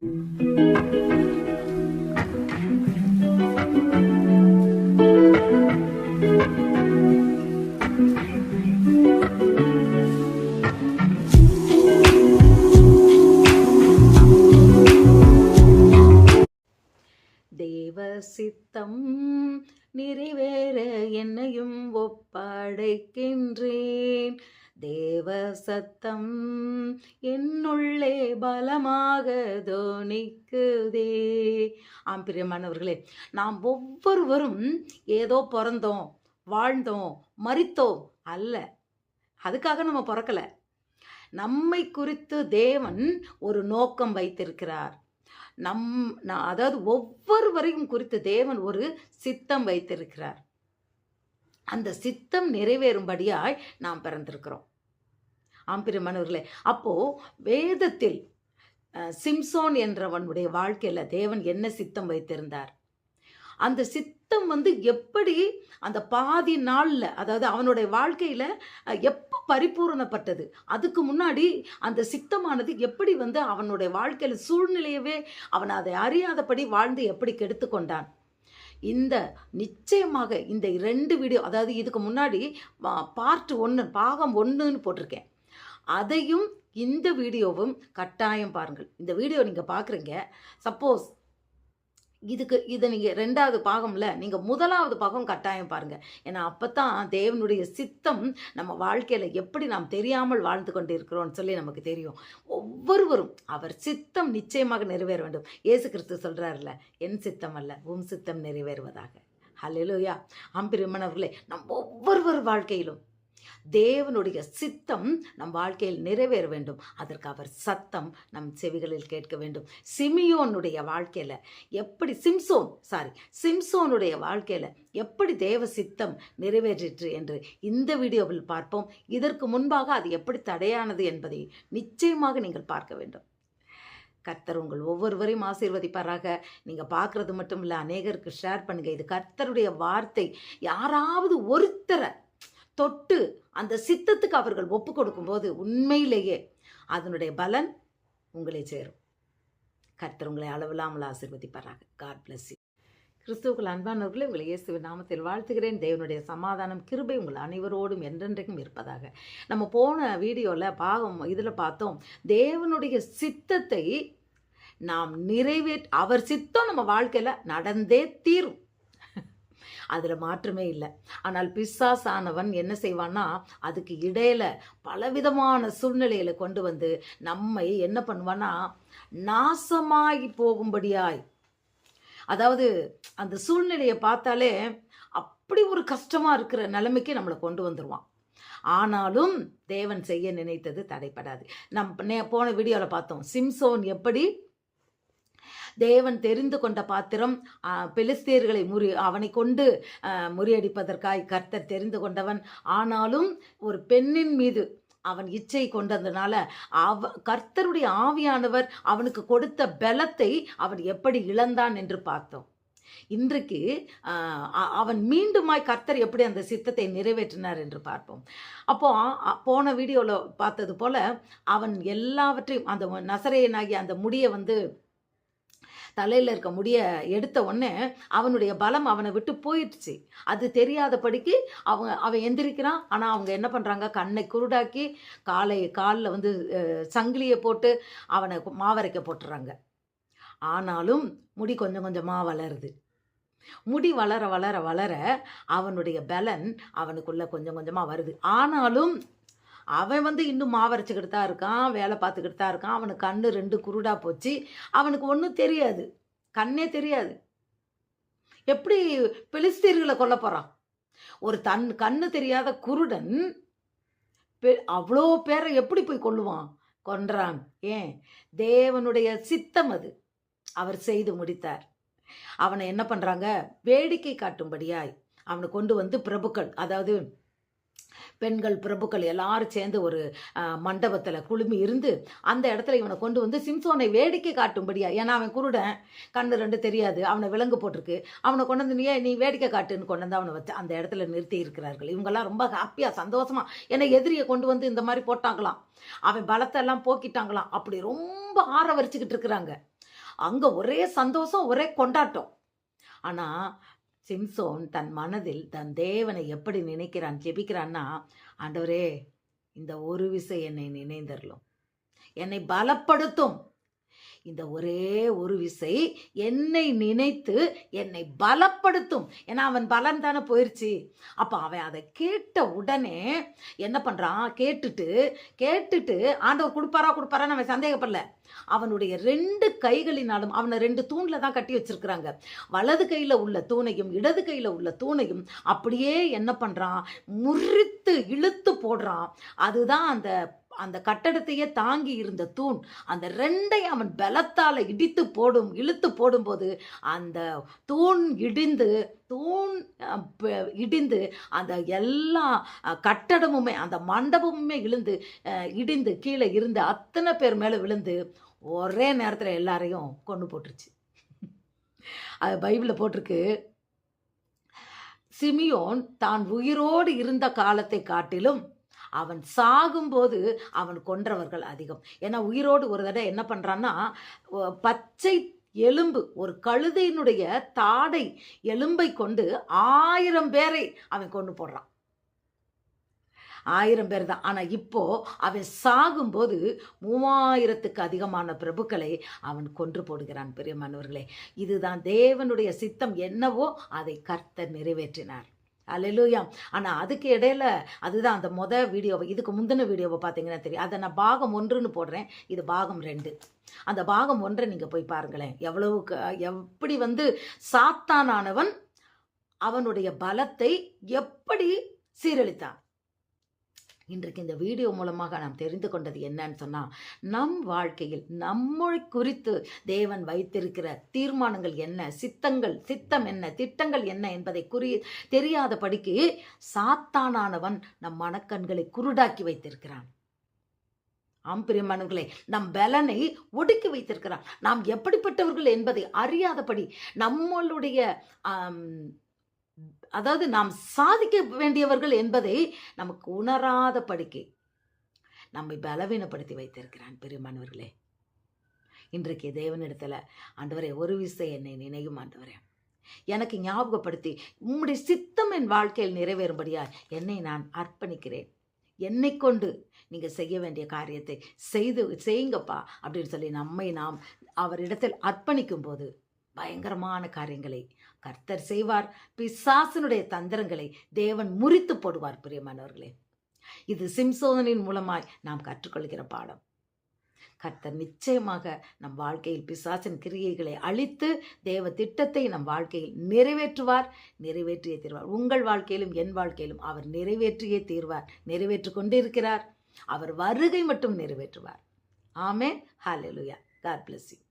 தேவ சித்தம் நிறைவேற என்னையும் ஒப்படைக்கின்றேன். தேவ சத்தம் என்னுள்ளே பலமாக தோனிக்குதே. பிரியமானவர்களே, நாம் ஒவ்வொருவரும் ஏதோ பிறந்தோம், வாழ்ந்தோம், மரித்தோம் அல்ல. அதுக்காக நம்ம பிறக்கல. நம்மை குறித்து தேவன் ஒரு நோக்கம் வைத்திருக்கிறார். அதாவது ஒவ்வொருவரையும் குறித்து தேவன் ஒரு சித்தம் வைத்திருக்கிறார். அந்த சித்தம் நிறைவேறும்படியாய் நாம் பிறந்திருக்கிறோம். பிரியமானவர்களே, அப்போ வேதத்தில் சிம்சோன் என்றவனுடைய வாழ்க்கையில தேவன் என்ன சித்தம் வைத்திருந்தார்? அந்த சித்தம் எப்படி அந்த பாதி நாள்ல, அதாவது அவனுடைய வாழ்க்கையில எப்போ பரிபூரணப்பட்டது? அதுக்கு முன்னாடி அந்த சித்தமானது எப்படி அவனுடைய வாழ்க்கையில சூழ்நிலையவே அவன் அதை அறியாதபடி வாழ்ந்து எப்படி கெடுத்து கொண்டான்? இந்த நிச்சயமாக இந்த 2 வீடியோ, அதாவது இதுக்கு முன்னாடி பார்ட் 1 பாகம் 1ன்னு போட்டிருக்கேன். அதையும் இந்த வீடியோவும் கட்டாயம் பாருங்கள். இந்த வீடியோ நீங்கள் பார்க்குறீங்க, சப்போஸ் இதை நீங்கள் 2வது பாகம்ல நீங்கள் 1வது பாகம் கட்டாயம் பாருங்கள். ஏன்னா அப்போ தான் தேவனுடைய சித்தம் நம்ம வாழ்க்கையில் எப்படி நாம் தெரியாமல் வாழ்ந்து கொண்டு இருக்கிறோம்னு சொல்லி நமக்கு தெரியும். ஒவ்வொருவரும் அவர் சித்தம் நிச்சயமாக நிறைவேற வேண்டும். இயேசு கிறிஸ்து சொல்கிறார்ல, என் சித்தம் அல்ல உம் சித்தம் நிறைவேறுவதாக. ஹல்லேலூயா. பிரியமானவர்களே, நம் ஒவ்வொருவர் வாழ்க்கையிலும் தேவனுடைய சித்தம் நம் வாழ்க்கையில் நிறைவேற வேண்டும். அதற்கு அவர் சத்தம் நம் செவிகளில் கேட்க வேண்டும். சிமியோனுடைய வாழ்க்கையில எப்படி சிம்சோனுடைய வாழ்க்கையில எப்படி தேவ சித்தம் நிறைவேற்றிற்று என்று இந்த வீடியோவில் பார்ப்போம். இதற்கு முன்பாக அது எப்படி தடையானது என்பதை நிச்சயமாக நீங்கள் பார்க்க வேண்டும். கர்த்தர் உங்கள் ஒவ்வொருவரையும் ஆசீர்வதிப்பாராக. நீங்கள் பார்க்குறது மட்டும் இல்லை, அநேகருக்கு ஷேர் பண்ணுங்க. இது கர்த்தருடைய வார்த்தை. யாராவது ஒருத்தரை தொட்டு அந்த சித்தத்துக்கு அவர்கள் ஒப்பு கொடுக்கும்போது உண்மையிலேயே அதனுடைய பலன் உங்களை சேரும். கர்த்தர் உங்களை அளவில்லாமல் ஆசீர்வதிப்பாராக. God bless you. கிறிஸ்துவுக்குள் அன்பானவர்களே, உங்களை இயேசுவின் நாமத்தில் வாழ்த்துகிறேன். தேவனுடைய சமாதானம் கிருபை உங்கள் அனைவரோடும் என்றென்றைக்கும் இருப்பதாக. நம்ம போன வீடியோவில் பாகம் இதில் பார்த்தோம், தேவனுடைய சித்தத்தை நாம் அவர் சித்தம் நம்ம வாழ்க்கையில் நடந்தே தீரும், அதில் மாற்றமே இல்லை. ஆனால் பிசாசானவன் என்ன செய்வான்னா, அதுக்கு இடையில பலவிதமான சூழ்நிலைகளை கொண்டு வந்து நம்மை என்ன பண்ணுவான்னா, நாசமாகி போகும்படியாய், அதாவது அந்த சூழ்நிலையை பார்த்தாலே அப்படி ஒரு கஷ்டமாக இருக்கிற நிலைமைக்கு நம்மளை கொண்டு வந்துடுவான். ஆனாலும் தேவன் செய்ய நினைத்தது தடைப்படாது. போன வீடியோவில் பார்த்தோம், சிம்சோன் எப்படி தேவன் தெரிந்து கொண்ட பாத்திரம், பெலிஸ்தீர்களை அவனை கொண்டு முறியடிப்பதற்காய் கர்த்தர் தெரிந்து கொண்டவன். ஆனாலும் ஒரு பெண்ணின் மீது அவன் இச்சை கொண்டதுனால கர்த்தருடைய ஆவியானவர் அவனுக்கு கொடுத்த பலத்தை அவன் எப்படி இழந்தான் என்று பார்த்தோம். இன்றைக்கு அவன் மீண்டுமாய் கர்த்தர் எப்படி அந்த சித்தத்தை நிறைவேற்றினார் என்று பார்ப்போம். அப்போ போன வீடியோவில் பார்த்தது போல அவன் எல்லாவற்றையும், அந்த நசரேயனாகி அந்த முடியை தலையில் இருக்க முடிய எடுத்த உடனே அவனுடைய பலம் அவனை விட்டு போயிடுச்சு. அது தெரியாதபடிக்கு அவன் எந்திரிக்கிறான். ஆனால் அவங்க என்ன பண்ணுறாங்க, கண்ணை குருடாக்கி காலில் சங்கிலியை போட்டு அவனை மாவரைக்க போட்டுறாங்க. ஆனாலும் முடி கொஞ்சம் கொஞ்சமாக வளருது. முடி வளர வளர வளர அவனுடைய பலன் அவனுக்குள்ளே கொஞ்சம் கொஞ்சமாக வருது. ஆனாலும் அவன் இன்னும் மாவரைச்சிக்கிட்டு தான் இருக்கான், வேலை பார்த்துக்கிட்டு தான் இருக்கான். அவனுக்கு கண்ணு 2 குருடா போச்சு. அவனுக்கு ஒன்றும் தெரியாது, கண்ணே தெரியாது. எப்படி பெலிஸ்தீர்களை கொல்ல போகிறான்? ஒரு கண்ணு தெரியாத குருடன் அவ்வளோ பேரை எப்படி போய் கொல்லுவான்? கொன்றான். ஏன்? தேவனுடைய சித்தம் அது. அவர் செய்து முடித்தார். அவனை என்ன பண்ணுறாங்க, வேடிக்கை காட்டும்படியாய் அவனை கொண்டு பிரபுக்கள், அதாவது பெண்கள் பிரபுக்கள் எல்லாரும் சேர்ந்து ஒரு மண்டபத்தில் குழுமி இருந்து அந்த இடத்துல இவனை கொண்டு சிம்சோனை வேடிக்கை காட்டும்படியா, ஏன்னா அவன் குருடன், கண்ணு 2 தெரியாது, அவனை விலங்கு போட்டிருக்கு, அவனை கொண்டு நீ வேடிக்கை காட்டுன்னு கொண்டு அவனை வச்சு அந்த இடத்துல நிறுத்தி இருக்கிறார்கள். இவங்கெல்லாம் ரொம்ப ஹாப்பியாக சந்தோஷமாக, ஏன்னா எதிரியை கொண்டு இந்த மாதிரி போட்டாங்களாம், அவன் பலத்தை எல்லாம் போக்கிட்டாங்களாம். அப்படி ரொம்ப ஆரவரிச்சுக்கிட்டு இருக்கிறாங்க. அங்கே ஒரே சந்தோஷம், ஒரே கொண்டாட்டம். ஆனால் சிம்சோன் தன் மனதில் தன் தேவனை எப்படி நினைக்கிறான், ஜெபிக்கிறான்னா, ஆண்டவரே இந்த ஒரு விசை என்னை நினைந்தருளும், என்னை பலப்படுத்தும், இந்த ஒரே ஒரு விசை என்னை நினைத்து என்னை பலப்படுத்தும். ஏன்னா அவன் பலன் தானே போயிடுச்சு. அப்போ அவன் அதை கேட்ட உடனே என்ன பண்ணுறான், கேட்டுட்டு ஆண்டவர் கொடுப்பாரான்னு அவன் சந்தேகப்படல. அவனுடைய 2 கைகளினாலும், அவனை 2 தூணில் தான் கட்டி வச்சிருக்கிறாங்க. வலது கையில் உள்ள தூணையும் இடது கையில் உள்ள தூணையும் அப்படியே என்ன பண்ணுறான், முறித்து இழுத்து போடுறான். அதுதான் அந்த அந்த கட்டடத்தையே தாங்கி இருந்த தூண். அந்த 2ஐயும் அவன் பலத்தால் இழுத்து போடும்போது அந்த தூண் இடிந்து அந்த எல்லா கட்டடமுமே, அந்த மண்டபமுமே இடிந்து கீழே இருந்து அத்தனை பேர் மேலே விழுந்து ஒரே நேரத்தில் எல்லாரையும் கொண்டு போட்டுருச்சு. அது பைபிளில் போட்டிருக்கு, சிமியோன் தான் உயிரோடு இருந்த காலத்தை காட்டிலும் அவன் சாகும்போது அவன் கொன்றவர்கள் அதிகம். ஏன்னா உயிரோடு ஒரு தடவை என்ன பண்ணுறான்னா, பச்சை எலும்பு, ஒரு கழுதையினுடைய தாடை எலும்பை கொண்டு 1000 பேரை அவன் கொண்டு போடுறான். 1000 பேர் தான். ஆனால் இப்போ அவன் சாகும்போது 3000க்கு அதிகமான பிரபுக்களை அவன் கொன்று போடுகிறான். பிரியமானவர்களே, இதுதான் தேவனுடைய சித்தம் என்னவோ அதை கர்த்தர் நிறைவேற்றினார். அல்லேலூயா. ஆனால் அதுக்கு இடையில, அதுதான் அந்த வீடியோவை, இதுக்கு முந்தின வீடியோவை பார்த்தீங்கன்னா தெரியும். அதை நான் பாகம் 1ன்னு போடுறேன், இது பாகம் 2. அந்த பாகம் 1 நீங்கள் போய் பாருங்களேன். எப்படி சாத்தானானவன் அவனுடைய பலத்தை எப்படி சீரழித்தான். இன்றைக்கு இந்த வீடியோ மூலமாக நாம் தெரிந்து கொண்டது என்னன்னு சொன்னால், நம் வாழ்க்கையில் நம்மை குறித்து தேவன் வைத்திருக்கிற தீர்மானங்கள் என்ன, சித்தம் என்ன, திட்டங்கள் என்ன என்பதை தெரியாதபடிக்கு சாத்தானானவன் நம் மனக்கண்களை குருடாக்கி வைத்திருக்கிறான். பிரியமானவர்களே, நம் பலனை ஒடுக்கி வைத்திருக்கிறான். நாம் எப்படிப்பட்டவர்கள் என்பதை அறியாதபடி, நம்மளுடைய அதாவது நாம் சாதிக்க வேண்டியவர்கள் என்பதை நமக்கு உணராத படிக்க நம்மை பலவீனப்படுத்தி வைத்திருக்கிறான். பெரியமானவர்களே, இன்றைக்கு தேவனிடத்தில், ஆண்டவரே ஒரு விசை என்னை நினையும் ஆண்டவரே, எனக்கு ஞாபகப்படுத்தி உம்முடைய சித்தம் என் வாழ்க்கையில் நிறைவேறும்படியா என்னை நான் அர்ப்பணிக்கிறேன், என்னை கொண்டு நீங்கள் செய்ய வேண்டிய காரியத்தை செய்யுங்கப்பா அப்படின்னு சொல்லி நாம் அவரிடத்தில் அர்ப்பணிக்கும் போது பயங்கரமான காரியங்களை கர்த்தர் செய்வார். பிசாசினுடைய தந்திரங்களை தேவன் முறித்து போடுவார். பிரியமானவர்களே, இது சிம்சோனின் மூலமாய் நாம் கற்றுக்கொள்கிற பாடம். கர்த்தர் நிச்சயமாக நம் வாழ்க்கையில் பிசாசின் கிரியைகளை அழித்து தேவ திட்டத்தை நம் வாழ்க்கையில் நிறைவேற்றியே தீர்வார். உங்கள் வாழ்க்கையிலும் என் வாழ்க்கையிலும் அவர் நிறைவேற்றியே தீர்வார். நிறைவேற்றி கொண்டிருக்கிறார். அவர் வருகை மட்டும் நிறைவேற்றுவார். ஆமென். ஹல்லேலூயா. God bless you.